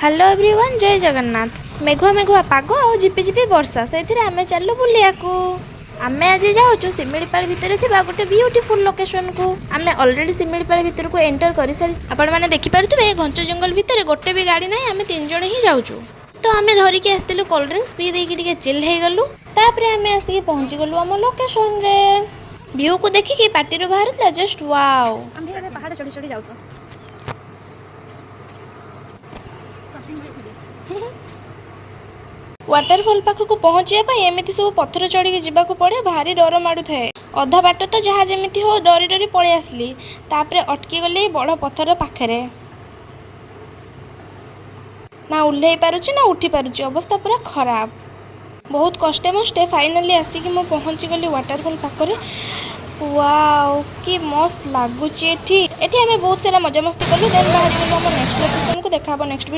Hello everyone, जय जगन्नाथ। मेघुआ मेघुआ पाग और झिपिझिपि वर्षा से आम चलु बुलिया आम आज जाऊँ सिमिलीपाल भितर थिबा गोटे ब्यूटीफुल लोकेशन को। आम ऑलरेडी सिमिलीपाल भितर को एंटर कर सारी आपण मैंने देखिपे घंच जंगल भितर गोटे भी गाड़ी ना, आम 3 जण ही जाऊँ। तो आम धरिकी आसलु कोल्ड ड्रिंक्स पी देकी चिल हो गलु। तापर आम आसिक पहुँची गलु आम लोकेशन रे। व्यू को देखिकी पार्टी बाहर जस्ट वाओ। पहाड़ चढ़ी चढ़ी जाऊ वाटरफॉल पाखक पहुँचा एमती सब पथर चढ़ी जावाक पड़े, भारी डर माड़ू थाए। अधा बाट तो जहाँ जमी हो डरी डरी पलि आसली, तापर अटकी गली बड़ पथर पाखे। ना ओह्लै पारुची ना उठी पारुची, अवस्था पूरा खराब। बहुत कष्टे मष्टे फाइनाली आसिक मु पहुँची गली वाटरफॉल पाखरे। वाओ कि मस्त लगुच। एठी आम बहुत सारा मजा मस्ती कलु। देन बाहरी गलु नेक्स्ट लोकेशन को। देखा नेक्स्ट वीडियो।